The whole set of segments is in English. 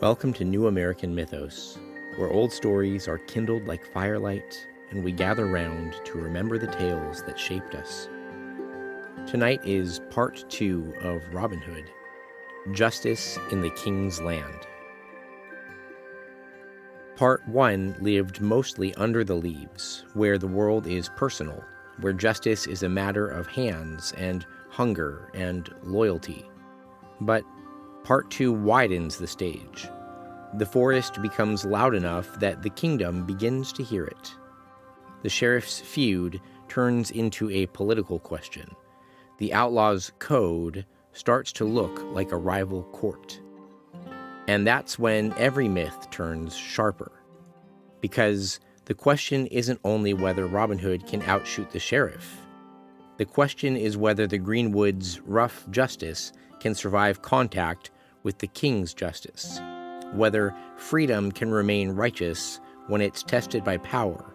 Welcome to New American Mythos, where old stories are kindled like firelight, and we gather round to remember the tales that shaped us. Tonight is part 2 of Robin Hood, Justice in the King's Land. Part 1 lived mostly under the leaves, where the world is personal, where justice is a matter of hands and hunger and loyalty. But Part 2 widens the stage. The forest becomes loud enough that the kingdom begins to hear it. The sheriff's feud turns into a political question. The outlaw's code starts to look like a rival court. And that's when every myth turns sharper. Because the question isn't only whether Robin Hood can outshoot the sheriff. The question is whether the Greenwood's rough justice can survive contact with the king's justice, whether freedom can remain righteous when it's tested by power,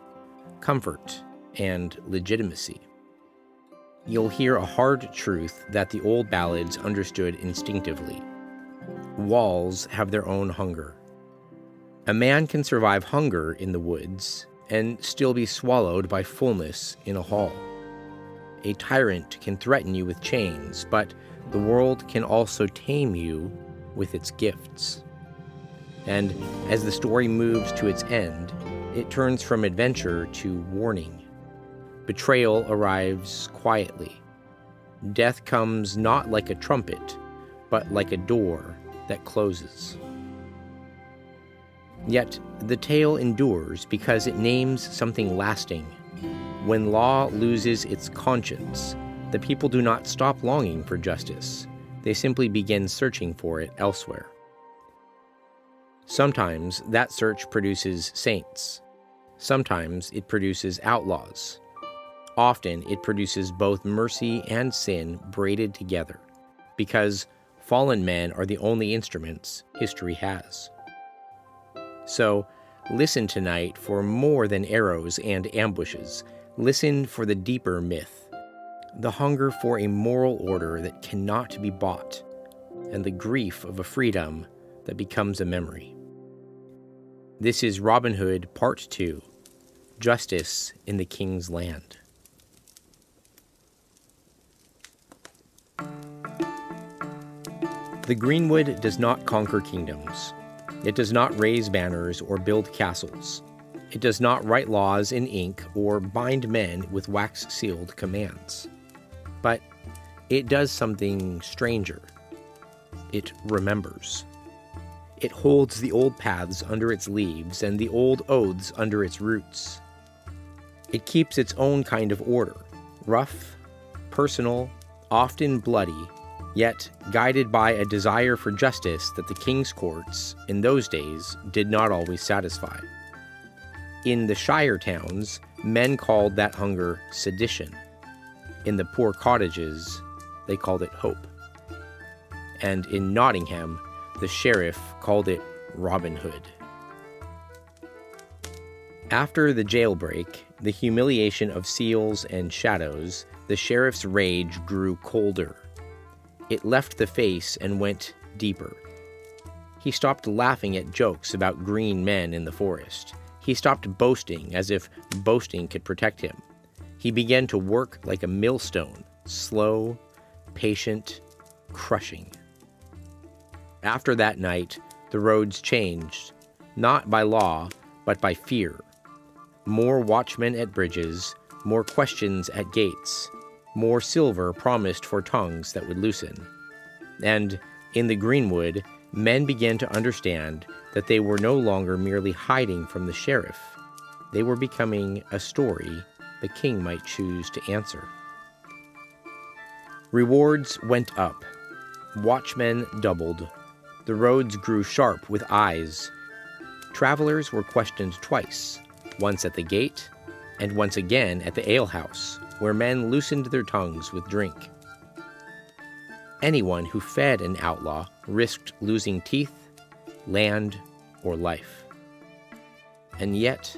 comfort, and legitimacy. You'll hear a hard truth that the old ballads understood instinctively. Walls have their own hunger. A man can survive hunger in the woods and still be swallowed by fullness in a hall. A tyrant can threaten you with chains, but the world can also tame you with its gifts. And as the story moves to its end, it turns from adventure to warning. Betrayal arrives quietly. Death comes not like a trumpet, but like a door that closes. Yet the tale endures because it names something lasting. When law loses its conscience, the people do not stop longing for justice. They simply begin searching for it elsewhere. Sometimes that search produces saints. Sometimes it produces outlaws. Often it produces both mercy and sin braided together, because fallen men are the only instruments history has. So, listen tonight for more than arrows and ambushes. Listen for the deeper myth. The hunger for a moral order that cannot be bought, and the grief of a freedom that becomes a memory. This is Robin Hood Part 2, Justice in the King's Land. The Greenwood does not conquer kingdoms. It does not raise banners or build castles. It does not write laws in ink or bind men with wax-sealed commands. But it does something stranger. It remembers. It holds the old paths under its leaves and the old oaths under its roots. It keeps its own kind of order, rough, personal, often bloody, yet guided by a desire for justice that the king's courts, in those days, did not always satisfy. In the shire towns, men called that hunger sedition. In the poor cottages, they called it hope. And in Nottingham, the sheriff called it Robin Hood. After the jailbreak, the humiliation of seals and shadows, the sheriff's rage grew colder. It left the face and went deeper. He stopped laughing at jokes about green men in the forest. He stopped boasting as if boasting could protect him. He began to work like a millstone, slow, patient, crushing. After that night, the roads changed, not by law, but by fear. More watchmen at bridges, more questions at gates, more silver promised for tongues that would loosen. And in the Greenwood, men began to understand that they were no longer merely hiding from the sheriff. They were becoming a story the king might choose to answer. Rewards went up. Watchmen doubled. The roads grew sharp with eyes. Travelers were questioned twice, once at the gate, and once again at the alehouse, where men loosened their tongues with drink. Anyone who fed an outlaw risked losing teeth, land, or life. And yet,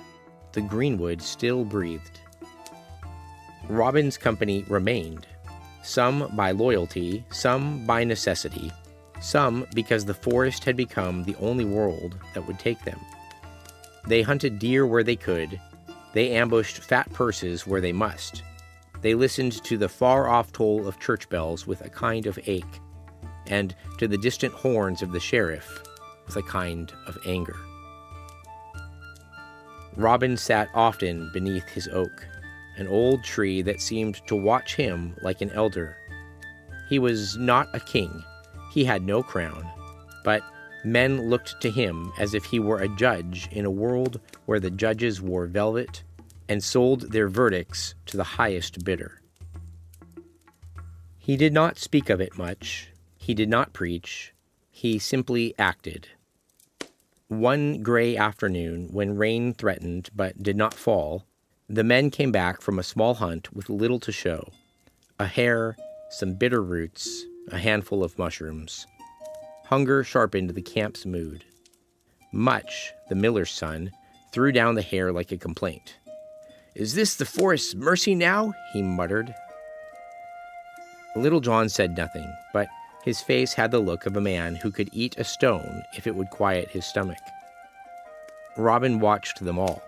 the Greenwood still breathed. Robin's company remained, some by loyalty, some by necessity, Some because the forest had become the only world that would take them. They hunted deer where they could. They ambushed fat purses where they must. They listened to the far-off toll of church bells with a kind of ache, and to the distant horns of the sheriff with a kind of anger. Robin sat often beneath his oak, an old tree that seemed to watch him like an elder. He was not a king. He had no crown, but men looked to him as if he were a judge in a world where the judges wore velvet and sold their verdicts to the highest bidder. He did not speak of it much. He did not preach. He simply acted. One gray afternoon, when rain threatened but did not fall, the men came back from a small hunt with little to show: a hare, some bitter roots, a handful of mushrooms. Hunger sharpened the camp's mood. Much, the miller's son, threw down the hare like a complaint. "Is this the forest's mercy now?" he muttered. Little John said nothing, but his face had the look of a man who could eat a stone if it would quiet his stomach. Robin watched them all.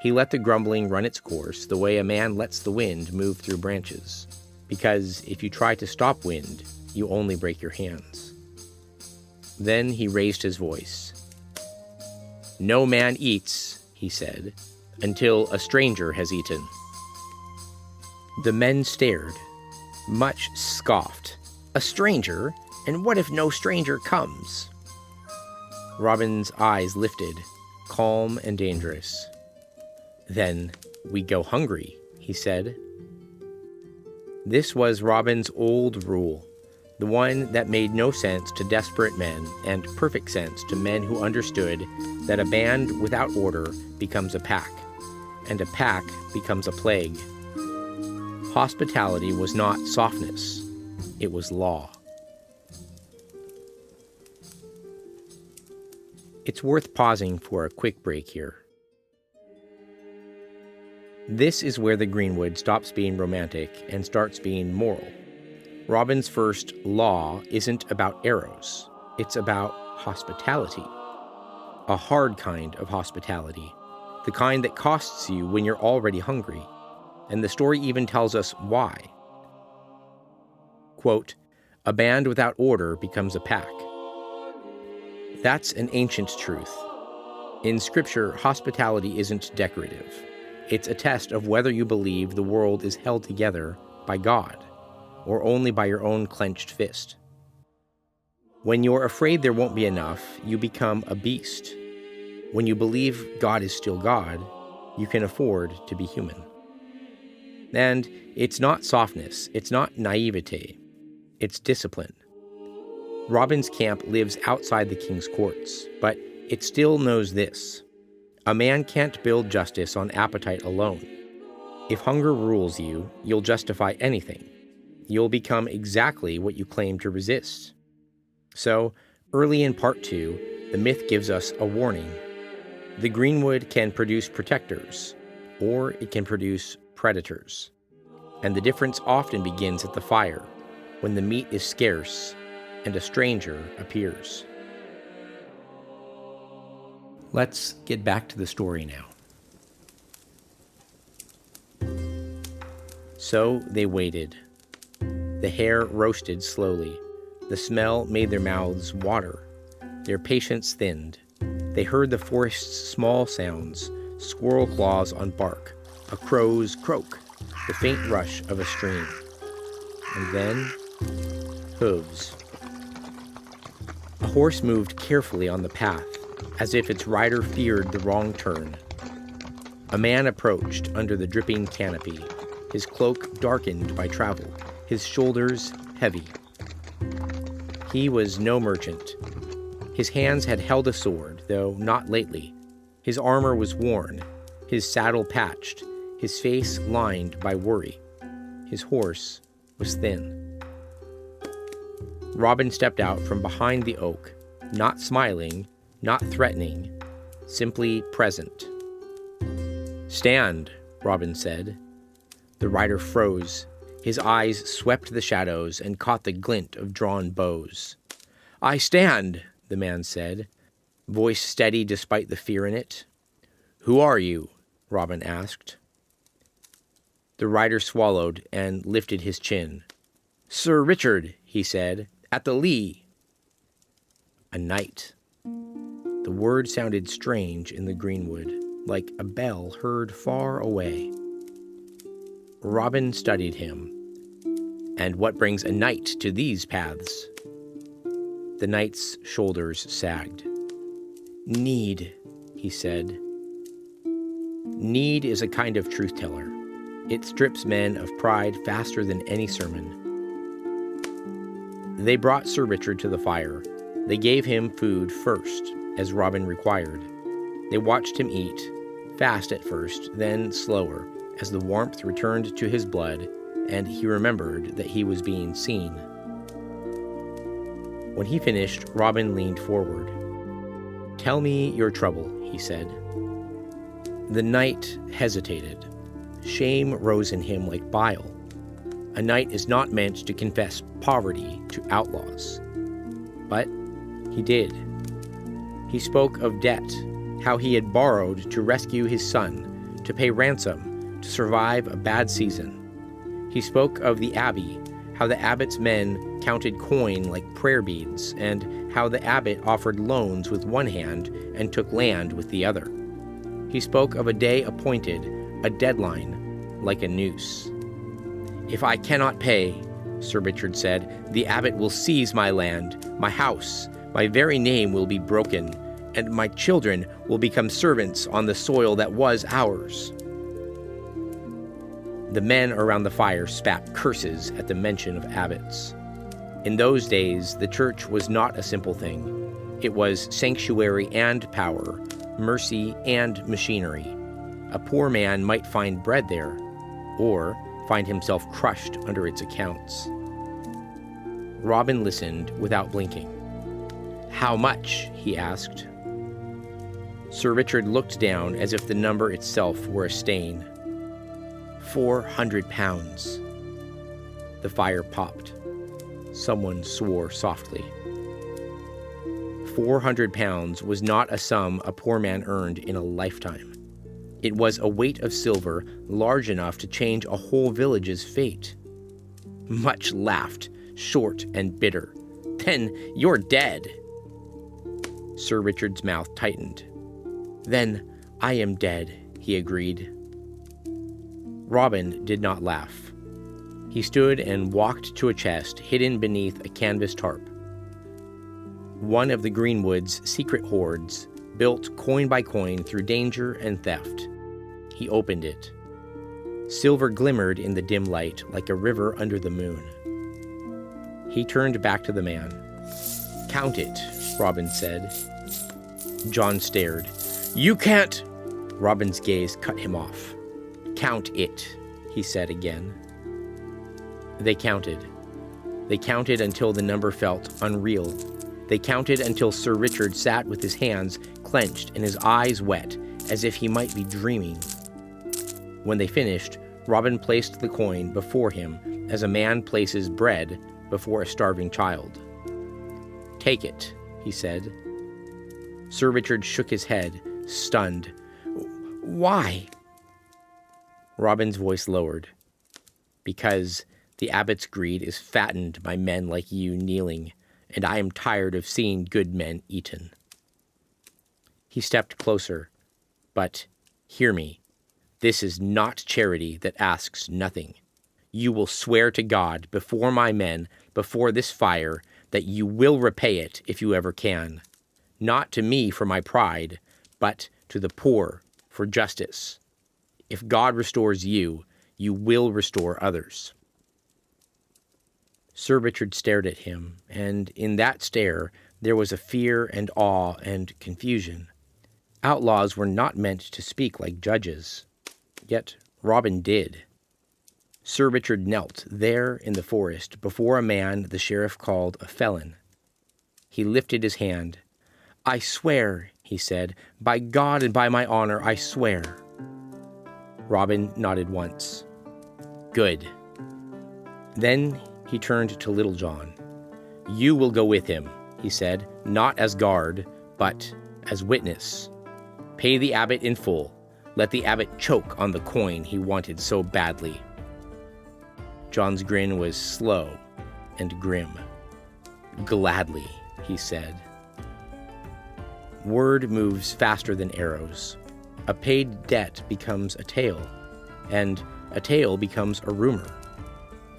He let the grumbling run its course the way a man lets the wind move through branches, because if you try to stop wind, you only break your hands. Then he raised his voice. "No man eats," he said, "until a stranger has eaten." The men stared. Much scoffed. "A stranger? And what if no stranger comes?" Robin's eyes lifted, calm and dangerous. "Then we go hungry," he said. This was Robin's old rule, the one that made no sense to desperate men and perfect sense to men who understood that a band without order becomes a pack, and a pack becomes a plague. Hospitality was not softness, it was law. It's worth pausing for a quick break here. This is where the Greenwood stops being romantic and starts being moral. Robin's first law isn't about arrows, it's about hospitality. A hard kind of hospitality, the kind that costs you when you're already hungry. And the story even tells us why. Quote, "A band without order becomes a pack." That's an ancient truth. In Scripture, hospitality isn't decorative. It's a test of whether you believe the world is held together by God, or only by your own clenched fist. When you're afraid there won't be enough, you become a beast. When you believe God is still God, you can afford to be human. And it's not softness, it's not naivete, it's discipline. Robin's camp lives outside the king's courts, but it still knows this: a man can't build justice on appetite alone. If hunger rules you, you'll justify anything. You'll become exactly what you claim to resist. So, early in part 2, the myth gives us a warning. The Greenwood can produce protectors, or it can produce predators. And the difference often begins at the fire, when the meat is scarce and a stranger appears. Let's get back to the story now. So they waited. The hare roasted slowly. The smell made their mouths water. Their patience thinned. They heard the forest's small sounds: squirrel claws on bark, a crow's croak, the faint rush of a stream. And then, hooves. A horse moved carefully on the path, as if its rider feared the wrong turn. A man approached under the dripping canopy, his cloak darkened by travel, his shoulders heavy. He was no merchant. His hands had held a sword, though not lately. His armor was worn, his saddle patched, his face lined by worry. His horse was thin. Robin stepped out from behind the oak, not smiling, not threatening, simply present. "Stand," Robin said. The rider froze. His eyes swept the shadows and caught the glint of drawn bows. "I stand," the man said, voice steady despite the fear in it. "Who are you?" Robin asked. The rider swallowed and lifted his chin. "Sir Richard," he said, "at the lee." A knight. The word sounded strange in the greenwood, like a bell heard far away. Robin studied him. "And what brings a knight to these paths?" The knight's shoulders sagged. "Need," he said. Need is a kind of truth-teller. It strips men of pride faster than any sermon. They brought Sir Richard to the fire. They gave him food first, as Robin required. They watched him eat, fast at first, then slower, as the warmth returned to his blood, and he remembered that he was being seen. When he finished, Robin leaned forward. "Tell me your trouble," he said. The knight hesitated. Shame rose in him like bile. A knight is not meant to confess poverty to outlaws. But he did. He spoke of debt, how he had borrowed to rescue his son, to pay ransom, to survive a bad season. He spoke of the abbey, how the abbot's men counted coin like prayer beads, and how the abbot offered loans with one hand and took land with the other. He spoke of a day appointed, a deadline, like a noose. "If I cannot pay," Sir Richard said, "the abbot will seize my land, my house, my very name will be broken, and my children will become servants on the soil that was ours." The men around the fire spat curses at the mention of abbots. In those days, the church was not a simple thing. It was sanctuary and power, mercy and machinery. A poor man might find bread there, or find himself crushed under its accounts. Robin listened without blinking. "How much?" he asked. Sir Richard looked down as if the number itself were a stain. 400 pounds. The fire popped. Someone swore softly. 400 pounds was not a sum a poor man earned in a lifetime. It was a weight of silver large enough to change a whole village's fate. Much laughed, short and bitter. "Then you're dead." Sir Richard's mouth tightened. "Then I am dead," he agreed. Robin did not laugh. He stood and walked to a chest hidden beneath a canvas tarp. One of the Greenwood's secret hoards, built coin by coin through danger and theft. He opened it. Silver glimmered in the dim light like a river under the moon. He turned back to the man. "Count it," Robin said. John stared. "You can't!" Robin's gaze cut him off. "Count it," he said again. They counted. They counted until the number felt unreal. They counted until Sir Richard sat with his hands clenched and his eyes wet, as if he might be dreaming. When they finished, Robin placed the coin before him as a man places bread before a starving child. "Take it," he said. Sir Richard shook his head, stunned. "Why?" Robin's voice lowered. "Because the abbot's greed is fattened by men like you kneeling, and I am tired of seeing good men eaten." He stepped closer. "But hear me. This is not charity that asks nothing. You will swear to God, before my men, before this fire, that you will repay it if you ever can. Not to me for my pride, but to the poor for justice. If God restores you, you will restore others." Sir Richard stared at him, and in that stare there was a fear and awe and confusion. Outlaws were not meant to speak like judges. Yet Robin did. Sir Richard knelt there in the forest before a man the sheriff called a felon. He lifted his hand. "I swear," he said, "by God and by my honor, I swear." Robin nodded once. "Good." Then he turned to Little John. "You will go with him. he said, "not as guard, but as witness. Pay the abbot in full. Let the abbot choke on the coin he wanted so badly." John's grin was slow and grim. "Gladly," he said. Word moves faster than arrows. A paid debt becomes a tale, and a tale becomes a rumor,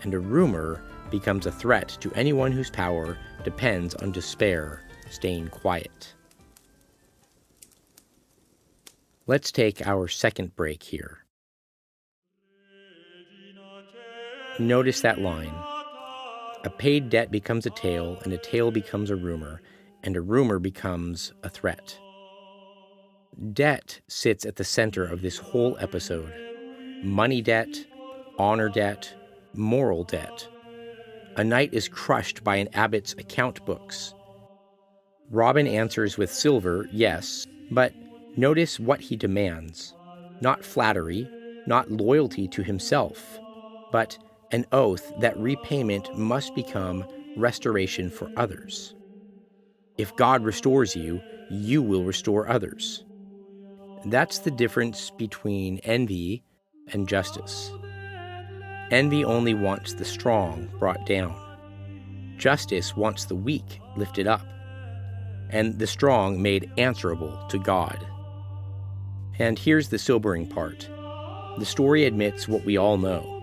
and a rumor becomes a threat to anyone whose power depends on despair staying quiet. Let's take our second break here. Notice that line. A paid debt becomes a tale, and a tale becomes a rumor becomes a threat. Debt sits at the center of this whole episode. Money debt, honor debt, moral debt. A knight is crushed by an abbot's account books. Robin answers with silver, yes, but notice what he demands. Not flattery, not loyalty to himself, but an oath that repayment must become restoration for others. If God restores you, you will restore others. That's the difference between envy and justice. Envy only wants the strong brought down. Justice wants the weak lifted up, and the strong made answerable to God. And here's the sobering part. The story admits what we all know.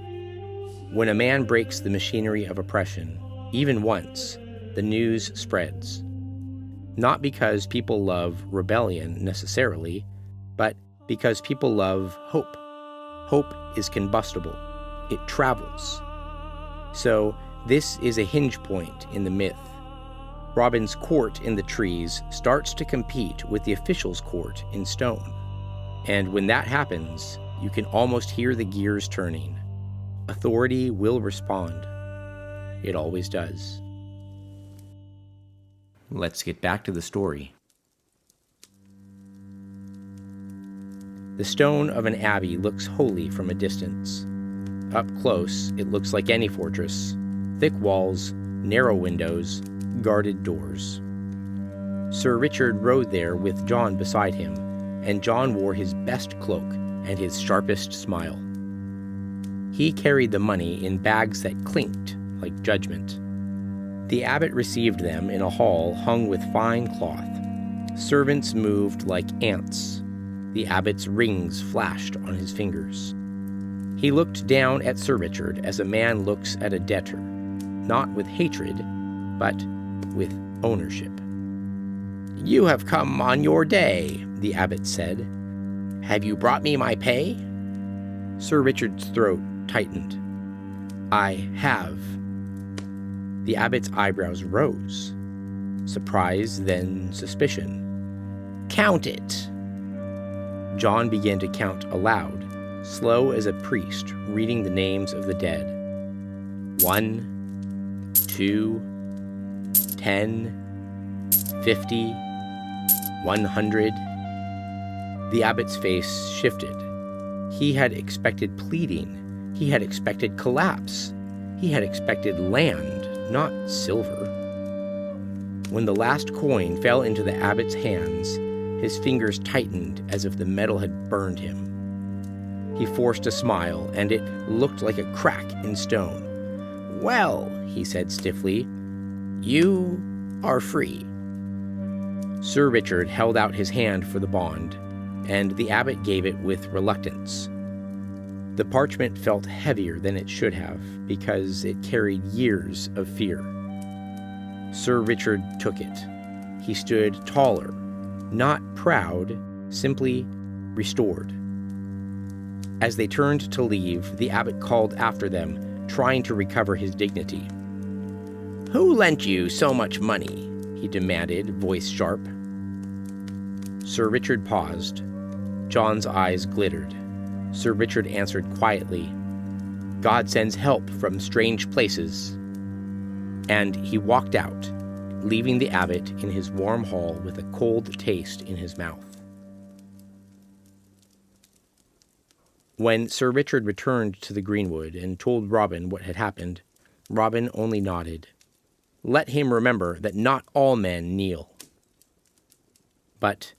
When a man breaks the machinery of oppression, even once, the news spreads. Not because people love rebellion necessarily, but because people love hope. Hope is combustible. It travels. So this is a hinge point in the myth. Robin's court in the trees starts to compete with the official's court in stone. And when that happens, you can almost hear the gears turning. Authority will respond. It always does. Let's get back to the story. The stone of an abbey looks holy from a distance. Up close, it looks like any fortress. Thick walls, narrow windows, guarded doors. Sir Richard rode there with John beside him, and John wore his best cloak and his sharpest smile. He carried the money in bags that clinked like judgment. The abbot received them in a hall hung with fine cloth. Servants moved like ants. The abbot's rings flashed on his fingers. He looked down at Sir Richard as a man looks at a debtor, not with hatred, but with ownership. "You have come on your day," the abbot said. "Have you brought me my pay?" Sir Richard's throat tightened. "I have." The abbot's eyebrows rose. Surprise, then suspicion. "Count it." John began to count aloud, slow as a priest reading the names of the dead. 1, 2, 10, 50, 100. The abbot's face shifted. He had expected pleading. He had expected collapse. He had expected land, not silver. When the last coin fell into the abbot's hands, his fingers tightened as if the metal had burned him. He forced a smile, and it looked like a crack in stone. "Well," he said stiffly, "you are free." Sir Richard held out his hand for the bond, and the abbot gave it with reluctance. The parchment felt heavier than it should have, because it carried years of fear. Sir Richard took it. He stood taller, not proud, simply restored. As they turned to leave, the abbot called after them, trying to recover his dignity. "Who lent you so much money?" he demanded, voice sharp. Sir Richard paused. John's eyes glittered. Sir Richard answered quietly, "God sends help from strange places." And he walked out, leaving the abbot in his warm hall with a cold taste in his mouth. When Sir Richard returned to the greenwood and told Robin what had happened, Robin only nodded. Let him remember that not all men kneel. But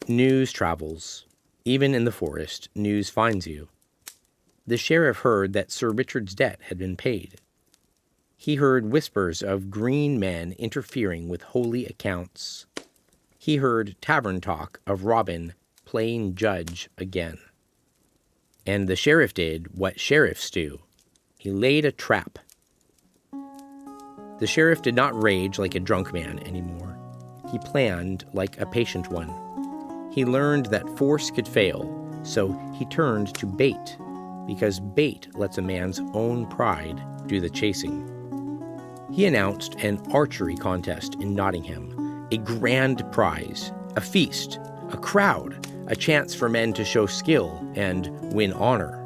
news travels. Even in the forest, news finds you. The sheriff heard that Sir Richard's debt had been paid. He heard whispers of green men interfering with holy accounts. He heard tavern talk of Robin playing judge again. And the sheriff did what sheriffs do. He laid a trap. The sheriff did not rage like a drunk man anymore. He planned like a patient one. He learned that force could fail, so he turned to bait, because bait lets a man's own pride do the chasing. He announced an archery contest in Nottingham, a grand prize, a feast, a crowd, a chance for men to show skill and win honor,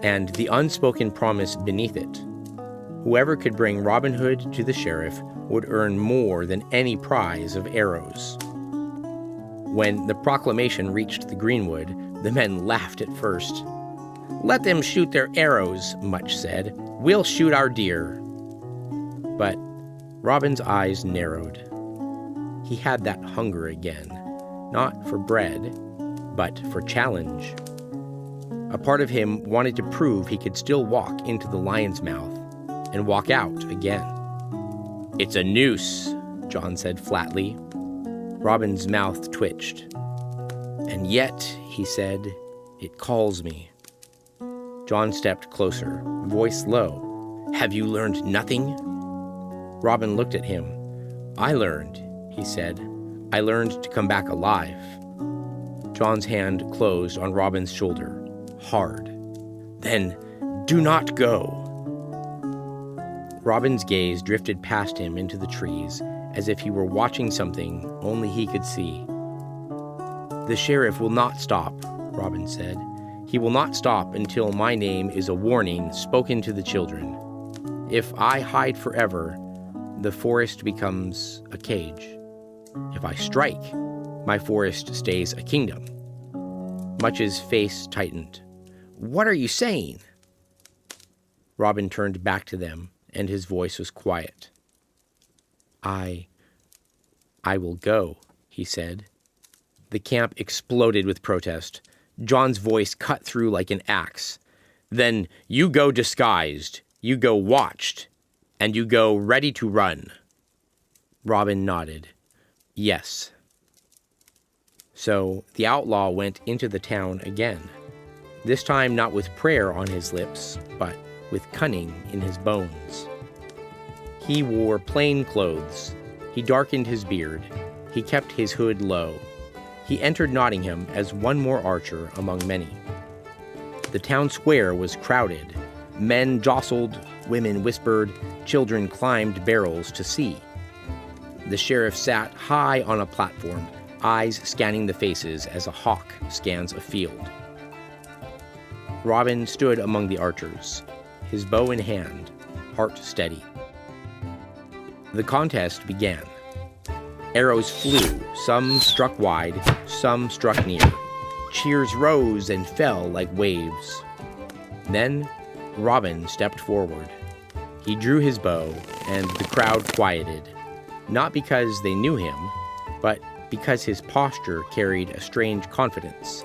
and the unspoken promise beneath it. Whoever could bring Robin Hood to the sheriff would earn more than any prize of arrows. When the proclamation reached the greenwood, the men laughed at first. "Let them shoot their arrows," Much said. "We'll shoot our deer." But Robin's eyes narrowed. He had that hunger again, not for bread, but for challenge. A part of him wanted to prove he could still walk into the lion's mouth and walk out again. "It's a noose," John said flatly. Robin's mouth twitched. "And yet," he said, "it calls me." John stepped closer, voice low. "Have you learned nothing?" Robin looked at him. "I learned," he said. "I learned to come back alive." John's hand closed on Robin's shoulder, hard. "Then do not go." Robin's gaze drifted past him into the trees, as if he were watching something only he could see. "The sheriff will not stop," Robin said. "He will not stop until my name is a warning spoken to the children. If I hide forever, the forest becomes a cage. If I strike, my forest stays a kingdom." Much's face tightened. "What are you saying?" Robin turned back to them, and his voice was quiet. I will go," he said. The camp exploded with protest. John's voice cut through like an axe. "Then you go disguised, you go watched, and you go ready to run." Robin nodded. "Yes." So the outlaw went into the town again, this time not with prayer on his lips, but with cunning in his bones. He wore plain clothes. He darkened his beard. He kept his hood low. He entered Nottingham as one more archer among many. The town square was crowded. Men jostled, women whispered, children climbed barrels to see. The sheriff sat high on a platform, eyes scanning the faces as a hawk scans a field. Robin stood among the archers, his bow in hand, heart steady. The contest began. Arrows flew, some struck wide, some struck near. Cheers rose and fell like waves. Then Robin stepped forward. He drew his bow, and the crowd quieted, not because they knew him, but because his posture carried a strange confidence,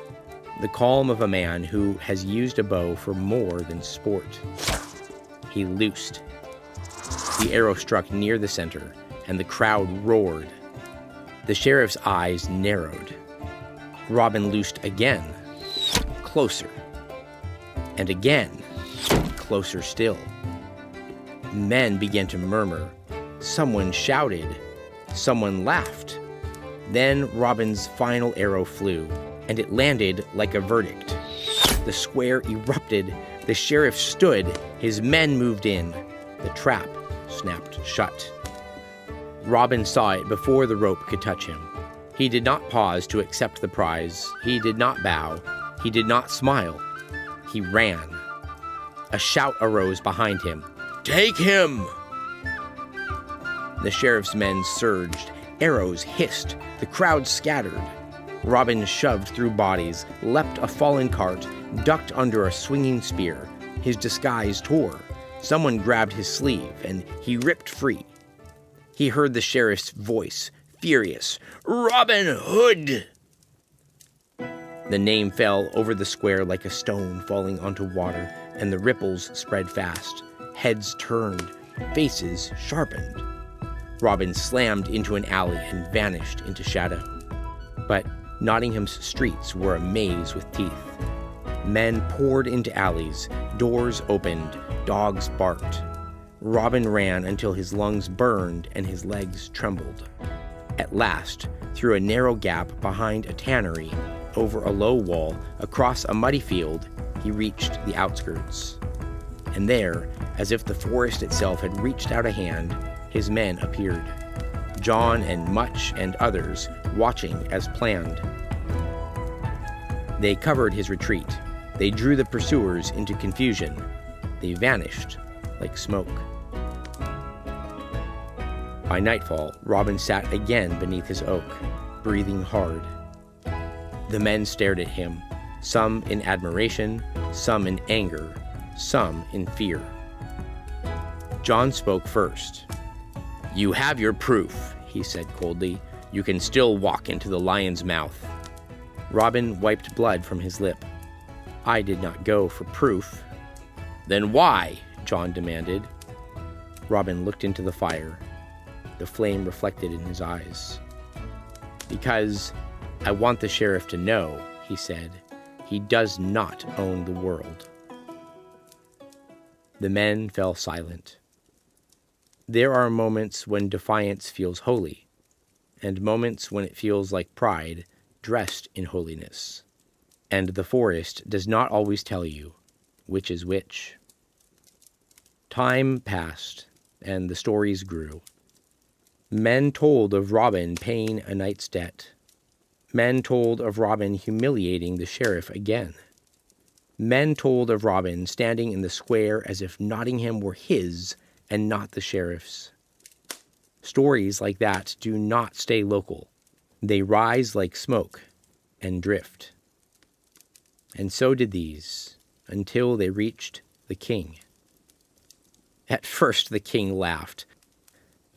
the calm of a man who has used a bow for more than sport. He loosed. The arrow struck near the center, and the crowd roared. The sheriff's eyes narrowed. Robin loosed again, closer, and again, closer still. Men began to murmur. Someone shouted. Someone laughed. Then Robin's final arrow flew, and it landed like a verdict. The square erupted. The sheriff stood. His men moved in. The trap snapped shut. Robin saw it before the rope could touch him. He did not pause to accept the prize. He did not bow. He did not smile. He ran. A shout arose behind him. "Take him!" The sheriff's men surged. Arrows hissed. The crowd scattered. Robin shoved through bodies, leapt a fallen cart, ducked under a swinging spear. His disguise tore. Someone grabbed his sleeve, and he ripped free. He heard the sheriff's voice, furious. "Robin Hood!" The name fell over the square like a stone falling onto water, and the ripples spread fast. Heads turned, faces sharpened. Robin slammed into an alley and vanished into shadow. But Nottingham's streets were a maze with teeth. Men poured into alleys, doors opened, dogs barked. Robin ran until his lungs burned and his legs trembled. At last, through a narrow gap behind a tannery, over a low wall, across a muddy field, he reached the outskirts. And there, as if the forest itself had reached out a hand, his men appeared. John and Much and others, watching as planned. They covered his retreat. They drew the pursuers into confusion. They vanished like smoke. By nightfall, Robin sat again beneath his oak, breathing hard. The men stared at him, some in admiration, some in anger, some in fear. John spoke first. "You have your proof," he said coldly. "You can still walk into the lion's mouth." Robin wiped blood from his lip. "I did not go for proof." "Then why?" John demanded. Robin looked into the fire. The flame reflected in his eyes. "Because I want the sheriff to know," he said. "He does not own the world." The men fell silent. There are moments when defiance feels holy, and moments when it feels like pride dressed in holiness. And the forest does not always tell you which is which. Time passed, and the stories grew. Men told of Robin paying a knight's debt. Men told of Robin humiliating the sheriff again. Men told of Robin standing in the square as if Nottingham were his and not the sheriff's. Stories like that do not stay local. They rise like smoke and drift. And so did these, until they reached the king. At first the king laughed.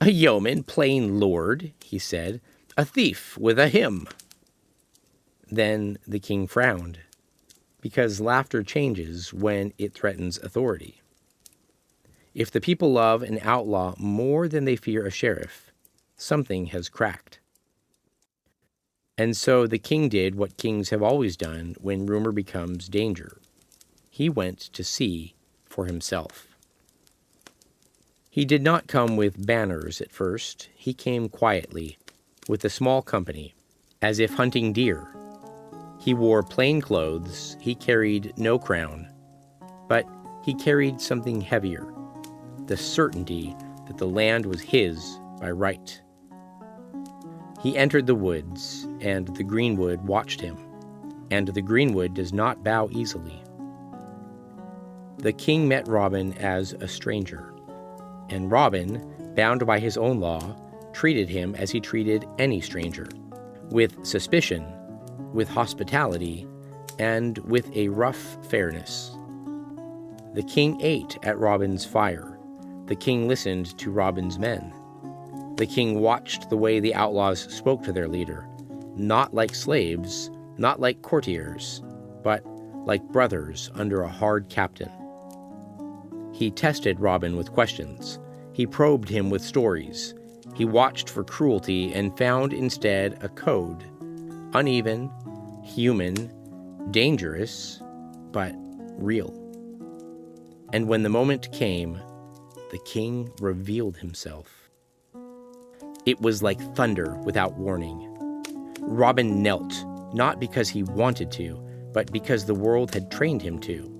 "A yeoman playing lord," he said, "a thief with a hymn." Then the king frowned, because laughter changes when it threatens authority. If the people love an outlaw more than they fear a sheriff, something has cracked. And so the king did what kings have always done when rumor becomes danger. He went to see for himself. He did not come with banners at first. He came quietly, with a small company, as if hunting deer. He wore plain clothes. He carried no crown. But he carried something heavier, the certainty that the land was his by right. He entered the woods, and the greenwood watched him, and the greenwood does not bow easily. The king met Robin as a stranger, and Robin, bound by his own law, treated him as he treated any stranger, with suspicion, with hospitality, and with a rough fairness. The king ate at Robin's fire. The king listened to Robin's men. The king watched the way the outlaws spoke to their leader, not like slaves, not like courtiers, but like brothers under a hard captain. He tested Robin with questions. He probed him with stories. He watched for cruelty and found instead a code, uneven, human, dangerous, but real. And when the moment came, the king revealed himself. It was like thunder without warning. Robin knelt, not because he wanted to, but because the world had trained him to.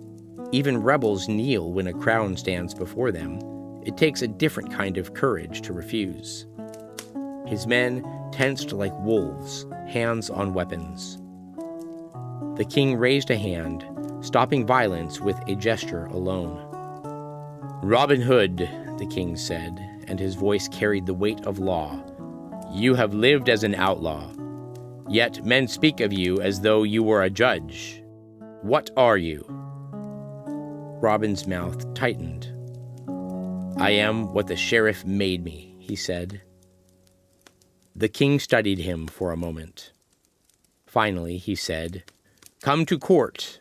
Even rebels kneel when a crown stands before them. It takes a different kind of courage to refuse. His men tensed like wolves, hands on weapons. The king raised a hand, stopping violence with a gesture alone. "Robin Hood," the king said, and his voice carried the weight of law. "You have lived as an outlaw. Yet men speak of you as though you were a judge. What are you?" Robin's mouth tightened. "I am what the sheriff made me," he said. The king studied him for a moment. Finally, he said, "Come to court.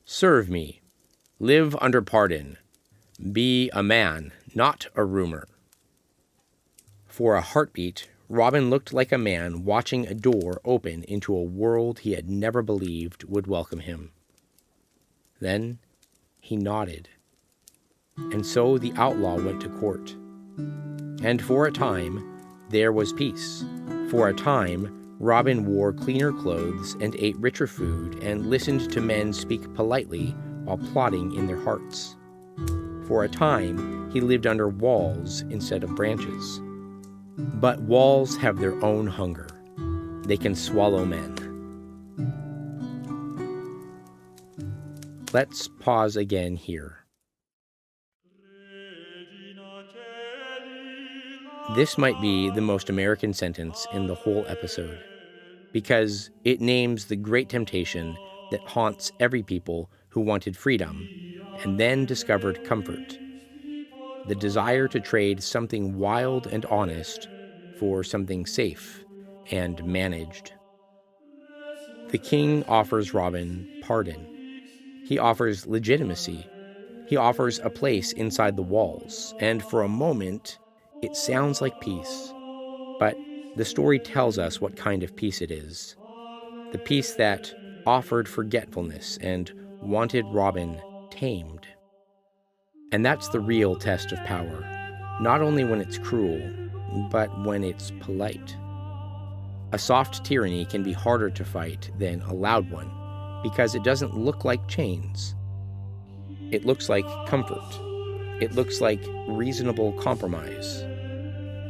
Serve me. Live under pardon. Be a man, not a rumor." For a heartbeat, Robin looked like a man watching a door open into a world he had never believed would welcome him. Then he nodded. And so the outlaw went to court. And for a time, there was peace. For a time, Robin wore cleaner clothes and ate richer food and listened to men speak politely while plotting in their hearts. For a time, he lived under walls instead of branches. But walls have their own hunger. They can swallow men. Let's pause again here. This might be the most American sentence in the whole episode, because it names the great temptation that haunts every people who wanted freedom and then discovered comfort. The desire to trade something wild and honest for something safe and managed. The king offers Robin pardon. He offers legitimacy. He offers a place inside the walls, and for a moment, it sounds like peace. But the story tells us what kind of peace it is. The peace that offered forgetfulness and wanted Robin tamed. And that's the real test of power, not only when it's cruel, but when it's polite. A soft tyranny can be harder to fight than a loud one, because it doesn't look like chains. It looks like comfort. It looks like reasonable compromise.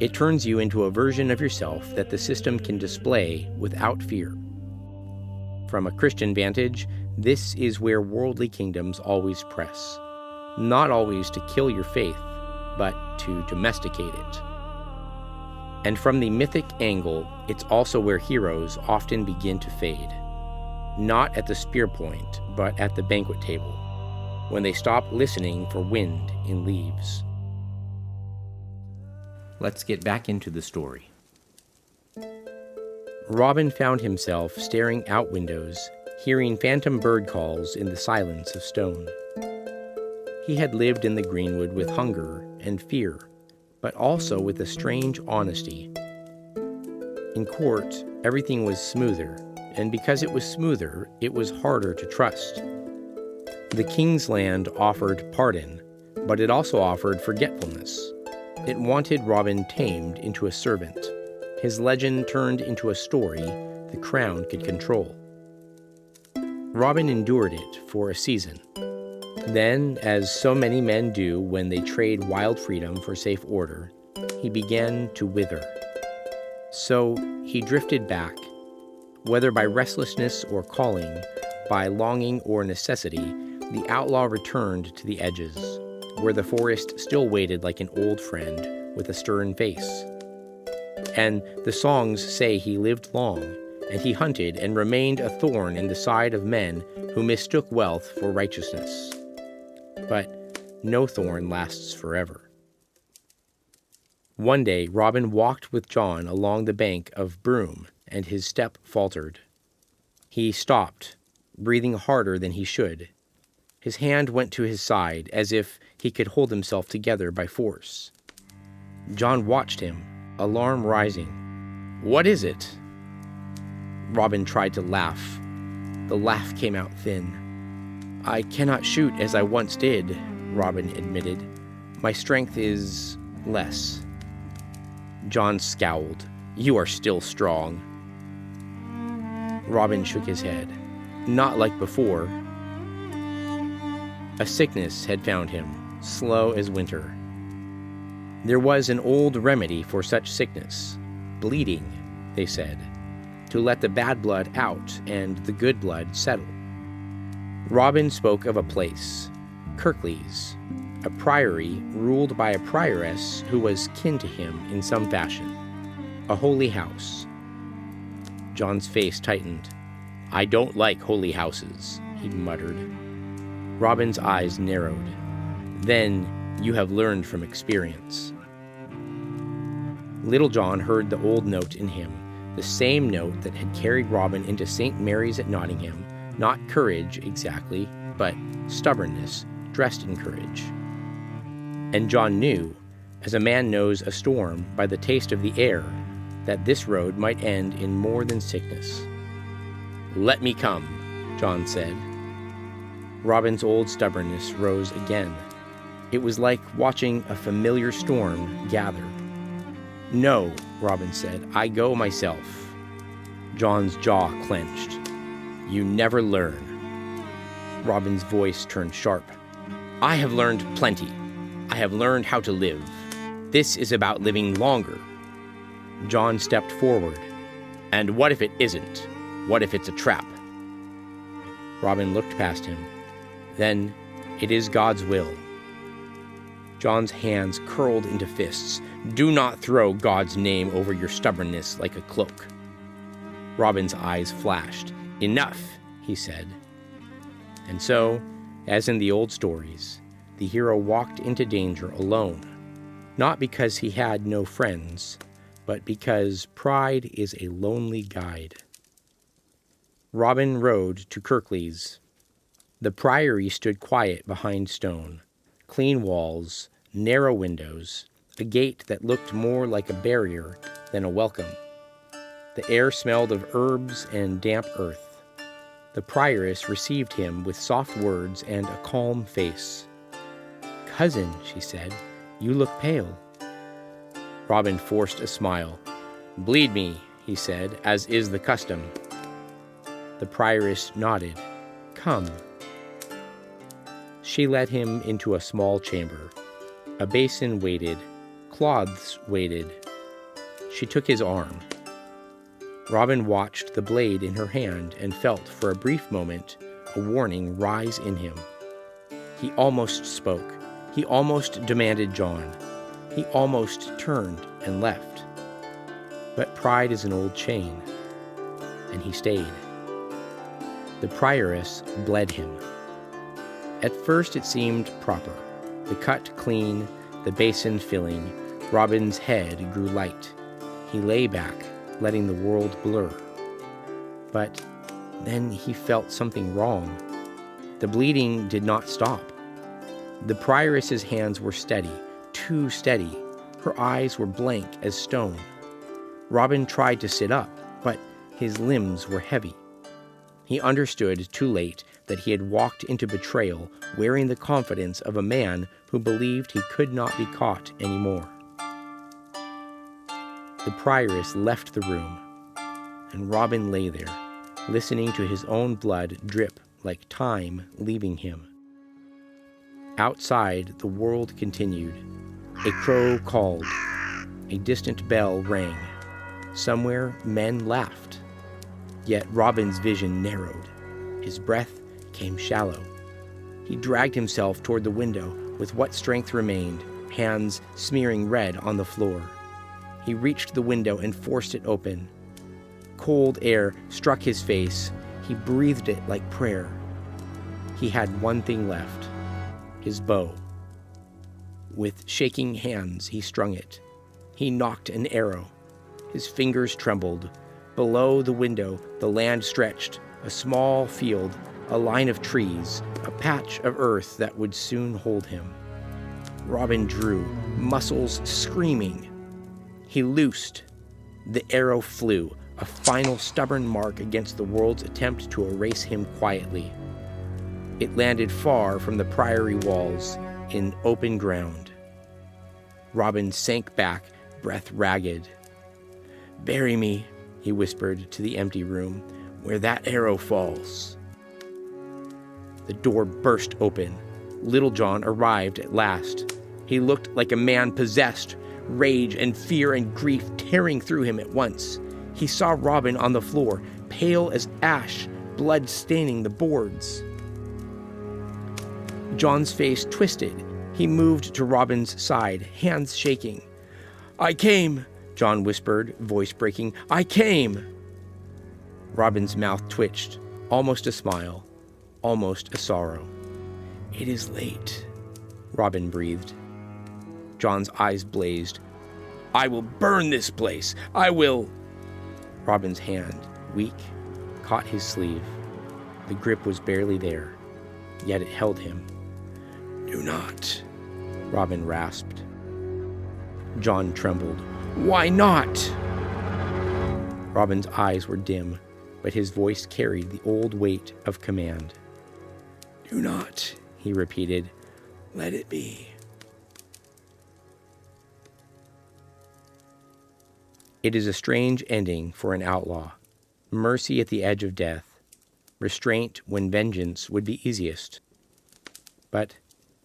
It turns you into a version of yourself that the system can display without fear. From a Christian vantage, this is where worldly kingdoms always press. Not always to kill your faith, but to domesticate it. And from the mythic angle, it's also where heroes often begin to fade. Not at the spear point, but at the banquet table, when they stop listening for wind in leaves. Let's get back into the story. Robin found himself staring out windows, hearing phantom bird calls in the silence of stone. He had lived in the greenwood with hunger and fear, but also with a strange honesty. In court, everything was smoother, and because it was smoother, it was harder to trust. The king's land offered pardon, but it also offered forgetfulness. It wanted Robin tamed into a servant, his legend turned into a story the crown could control. Robin endured it for a season. Then, as so many men do when they trade wild freedom for safe order, he began to wither. So he drifted back, whether by restlessness or calling, by longing or necessity, the outlaw returned to the edges, where the forest still waited like an old friend with a stern face. And the songs say he lived long, and he hunted and remained a thorn in the side of men who mistook wealth for righteousness. But no thorn lasts forever. One day, Robin walked with John along the bank of Broom, and his step faltered. He stopped, breathing harder than he should. His hand went to his side, as if he could hold himself together by force. John watched him, alarm rising. "What is it?" Robin tried to laugh. The laugh came out thin. "I cannot shoot as I once did," Robin admitted. "My strength is less." John scowled. "You are still strong." Robin shook his head. "Not like before." A sickness had found him, slow as winter. There was an old remedy for such sickness, bleeding, they said, to let the bad blood out and the good blood settle. Robin spoke of a place, Kirklees, a priory ruled by a prioress who was kin to him in some fashion, a holy house. John's face tightened. "I don't like holy houses," he muttered. Robin's eyes narrowed. "Then you have learned from experience." Little John heard the old note in him, the same note that had carried Robin into St. Mary's at Nottingham. Not courage, exactly, but stubbornness, dressed in courage. And John knew, as a man knows a storm by the taste of the air, that this road might end in more than sickness. "Let me come," John said. Robin's old stubbornness rose again. It was like watching a familiar storm gather. "No," Robin said, "I go myself." John's jaw clenched. "You never learn." Robin's voice turned sharp. "I have learned plenty. I have learned how to live. This is about living longer." John stepped forward. "And what if it isn't? What if it's a trap?" Robin looked past him. "Then it is God's will." John's hands curled into fists. "Do not throw God's name over your stubbornness like a cloak." Robin's eyes flashed. "Enough," he said. And so, as in the old stories, the hero walked into danger alone, not because he had no friends, but because pride is a lonely guide. Robin rode to Kirklees. The priory stood quiet behind stone, clean walls, narrow windows, a gate that looked more like a barrier than a welcome. The air smelled of herbs and damp earth. The prioress received him with soft words and a calm face. "Cousin," she said, "you look pale." Robin forced a smile. "Bleed me," he said, "as is the custom." The prioress nodded. "Come." She led him into a small chamber. A basin waited. Cloths waited. She took his arm. Robin watched the blade in her hand and felt for a brief moment a warning rise in him. He almost spoke. He almost demanded John. He almost turned and left. But pride is an old chain, and he stayed. The prioress bled him. At first it seemed proper, the cut clean, the basin filling. Robin's head grew light. He lay back, letting the world blur. But then he felt something wrong. The bleeding did not stop. The prioress's hands were steady, too steady. Her eyes were blank as stone. Robin tried to sit up, but his limbs were heavy. He understood too late that he had walked into betrayal wearing the confidence of a man who believed he could not be caught anymore. The prioress left the room, and Robin lay there, listening to his own blood drip like time leaving him. Outside, the world continued. A crow called. A distant bell rang. Somewhere, men laughed. Yet Robin's vision narrowed. His breath came shallow. He dragged himself toward the window with what strength remained, hands smearing red on the floor. He reached the window and forced it open. Cold air struck his face. He breathed it like prayer. He had one thing left, his bow. With shaking hands, he strung it. He nocked an arrow. His fingers trembled. Below the window, the land stretched, a small field, a line of trees, a patch of earth that would soon hold him. Robin drew, muscles screaming. He loosed. The arrow flew, a final stubborn mark against the world's attempt to erase him quietly. It landed far from the priory walls, in open ground. Robin sank back, breath ragged. "Bury me," he whispered to the empty room, "where that arrow falls." The door burst open. Little John arrived at last. He looked like a man possessed, rage and fear and grief tearing through him at once. He saw Robin on the floor, pale as ash, blood staining the boards. John's face twisted. He moved to Robin's side, hands shaking. "I came," John whispered, voice breaking. "I came." Robin's mouth twitched, almost a smile, almost a sorrow. "It is late," Robin breathed. John's eyes blazed. I will burn this place. I will. Robin's hand, weak, caught his sleeve. The grip was barely there, yet it held him. Do not, Robin rasped. John trembled. Why not? Robin's eyes were dim, but his voice carried the old weight of command. Do not, he repeated. Let it be. It is a strange ending for an outlaw. Mercy at the edge of death. Restraint when vengeance would be easiest. But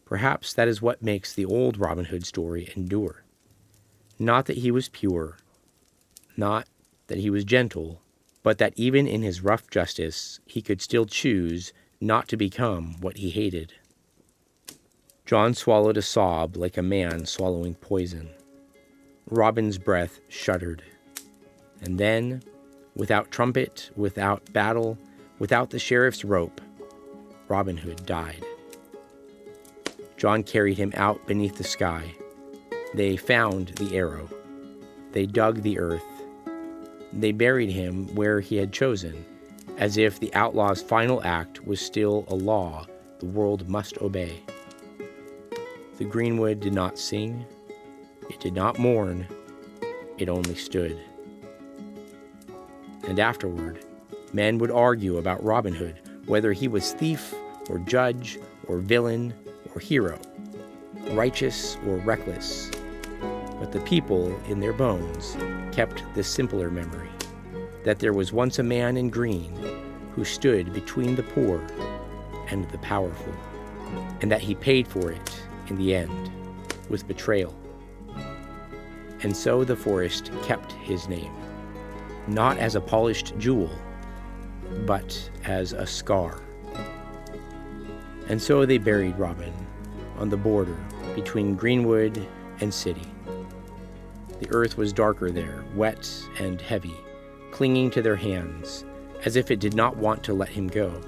perhaps that is what makes the old Robin Hood story endure. Not that he was pure, not that he was gentle, but that even in his rough justice, he could still choose not to become what he hated. John swallowed a sob like a man swallowing poison. Robin's breath shuddered. And then, without trumpet, without battle, without the sheriff's rope, Robin Hood died. John carried him out beneath the sky. They found the arrow. They dug the earth. They buried him where he had chosen, as if the outlaw's final act was still a law the world must obey. The greenwood did not sing. It did not mourn. It only stood. And afterward, men would argue about Robin Hood, whether he was thief or judge or villain or hero, righteous or reckless. But the people, in their bones, kept the simpler memory, that there was once a man in green who stood between the poor and the powerful, and that he paid for it in the end with betrayal. And so the forest kept his name, not as a polished jewel, but as a scar. And so they buried Robin on the border between Greenwood and city. The earth was darker there, wet and heavy, clinging to their hands, as if it did not want to let him go.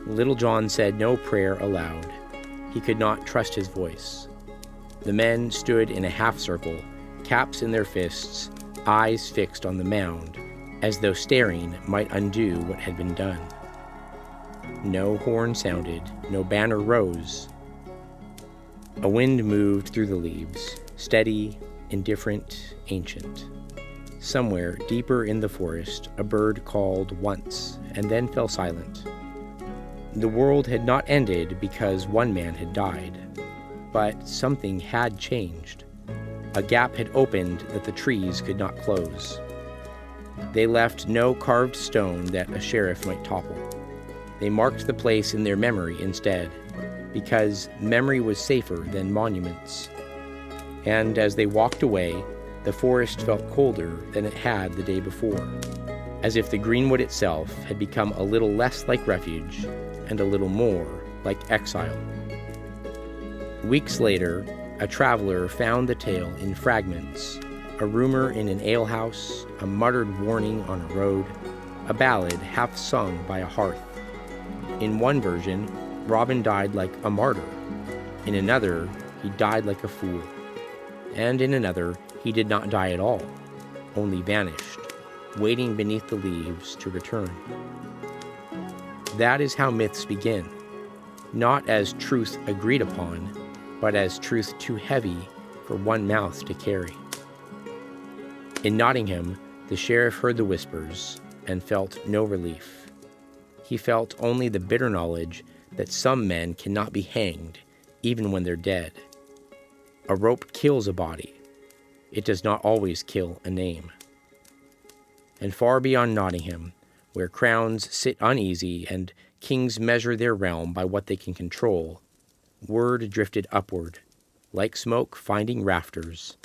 Little John said no prayer aloud. He could not trust his voice. The men stood in a half-circle, caps in their fists, eyes fixed on the mound, as though staring might undo what had been done. No horn sounded, no banner rose. A wind moved through the leaves, steady, indifferent, ancient. Somewhere deeper in the forest, a bird called once and then fell silent. The world had not ended because one man had died, but something had changed. A gap had opened that the trees could not close. They left no carved stone that a sheriff might topple. They marked the place in their memory instead, because memory was safer than monuments. And as they walked away, the forest felt colder than it had the day before, as if the greenwood itself had become a little less like refuge and a little more like exile. Weeks later, a traveler found the tale in fragments, a rumor in an alehouse, a muttered warning on a road, a ballad half sung by a hearth. In one version, Robin died like a martyr. In another, he died like a fool. And in another, he did not die at all, only vanished, waiting beneath the leaves to return. That is how myths begin, not as truth agreed upon, but as truth too heavy for one mouth to carry. In Nottingham, the sheriff heard the whispers and felt no relief. He felt only the bitter knowledge that some men cannot be hanged even when they're dead. A rope kills a body. It does not always kill a name. And far beyond Nottingham, where crowns sit uneasy and kings measure their realm by what they can control, word drifted upward, like smoke finding rafters,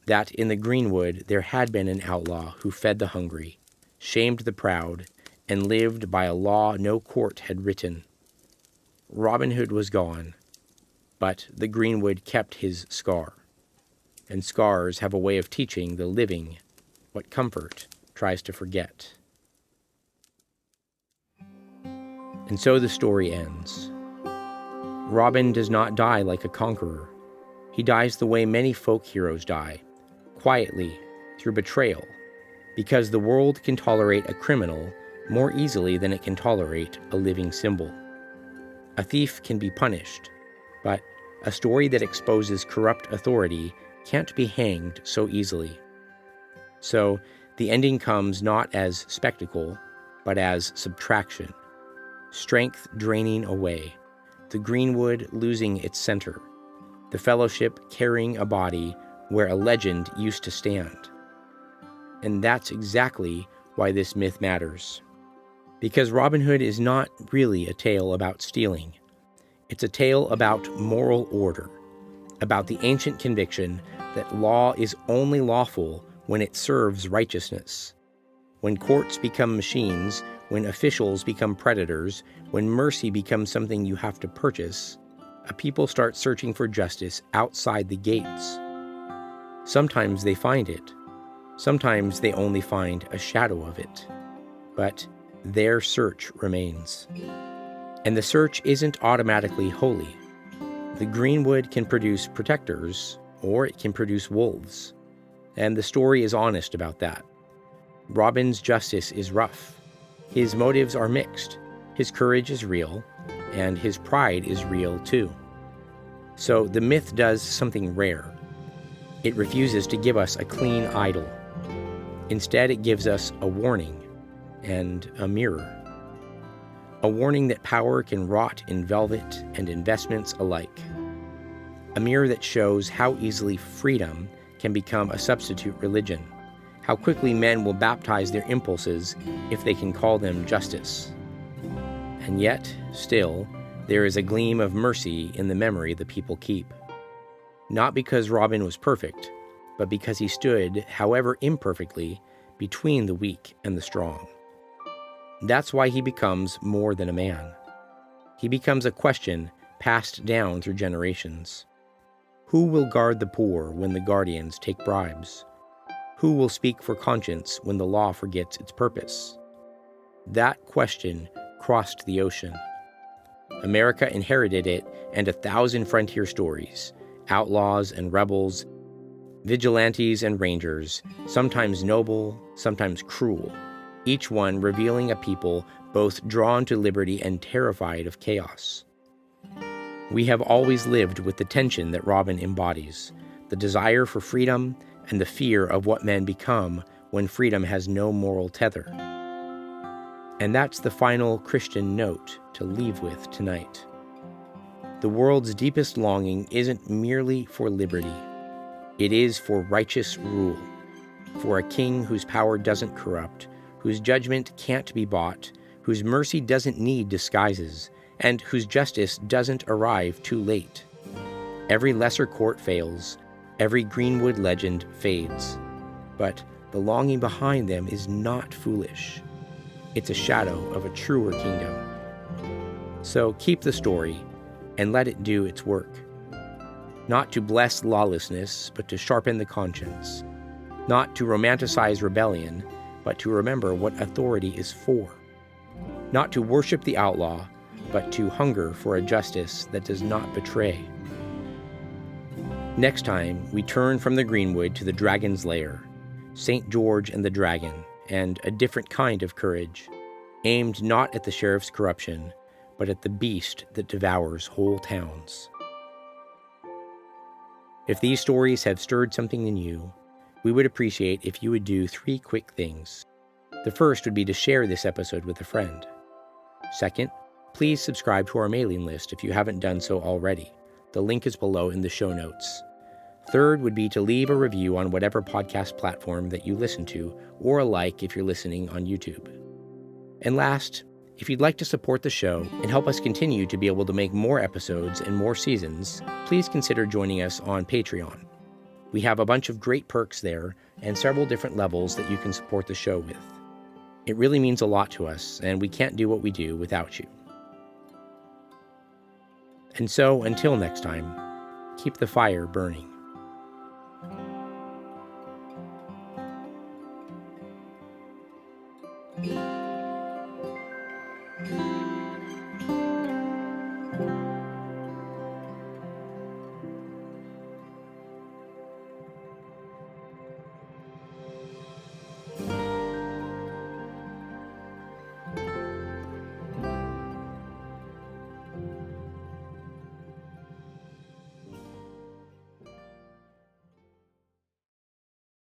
that in the greenwood there had been an outlaw who fed the hungry, shamed the proud, and lived by a law no court had written. Robin Hood was gone, but the greenwood kept his scar, and scars have a way of teaching the living what comfort tries to forget. And so the story ends. Robin does not die like a conqueror. He dies the way many folk heroes die, quietly, through betrayal, because the world can tolerate a criminal more easily than it can tolerate a living symbol. A thief can be punished, but a story that exposes corrupt authority can't be hanged so easily. So the ending comes not as spectacle, but as subtraction, strength draining away, the greenwood losing its center, the fellowship carrying a body where a legend used to stand. And that's exactly why this myth matters. Because Robin Hood is not really a tale about stealing. It's a tale about moral order, about the ancient conviction that law is only lawful when it serves righteousness. When courts become machines, when officials become predators, when mercy becomes something you have to purchase, a people start searching for justice outside the gates. Sometimes they find it. Sometimes they only find a shadow of it. But their search remains. And the search isn't automatically holy. The greenwood can produce protectors, or it can produce wolves. And the story is honest about that. Robin's justice is rough. His motives are mixed. His courage is real, and his pride is real too. So the myth does something rare. It refuses to give us a clean idol. Instead, it gives us a warning and a mirror. A warning that power can rot in velvet and investments alike. A mirror that shows how easily freedom can become a substitute religion, how quickly men will baptize their impulses if they can call them justice. And yet, still, there is a gleam of mercy in the memory the people keep. Not because Robin was perfect, but because he stood, however imperfectly, between the weak and the strong. That's why he becomes more than a man. He becomes a question passed down through generations. Who will guard the poor when the guardians take bribes? Who will speak for conscience when the law forgets its purpose? That question crossed the ocean. America inherited it and 1,000 frontier stories, outlaws and rebels, vigilantes and rangers, sometimes noble, sometimes cruel, each one revealing a people both drawn to liberty and terrified of chaos. We have always lived with the tension that Robin embodies, the desire for freedom and the fear of what men become when freedom has no moral tether. And that's the final Christian note to leave with tonight. The world's deepest longing isn't merely for liberty. It is for righteous rule, for a king whose power doesn't corrupt, whose judgment can't be bought, whose mercy doesn't need disguises, and whose justice doesn't arrive too late. Every lesser court fails, every greenwood legend fades, but the longing behind them is not foolish. It's a shadow of a truer kingdom. So keep the story and let it do its work. Not to bless lawlessness, but to sharpen the conscience. Not to romanticize rebellion, but to remember what authority is for. Not to worship the outlaw, but to hunger for a justice that does not betray. Next time, we turn from the greenwood to the dragon's lair, St. George and the Dragon, and a different kind of courage, aimed not at the sheriff's corruption, but at the beast that devours whole towns. If these stories have stirred something in you, we would appreciate if you would do 3 quick things. The first would be to share this episode with a friend. Second, please subscribe to our mailing list if you haven't done so already. The link is below in the show notes. Third would be to leave a review on whatever podcast platform that you listen to, or a like if you're listening on YouTube. And last, if you'd like to support the show and help us continue to be able to make more episodes and more seasons, please consider joining us on Patreon. We have a bunch of great perks there and several different levels that you can support the show with. It really means a lot to us, and we can't do what we do without you. And so, until next time, keep the fire burning. Yeah.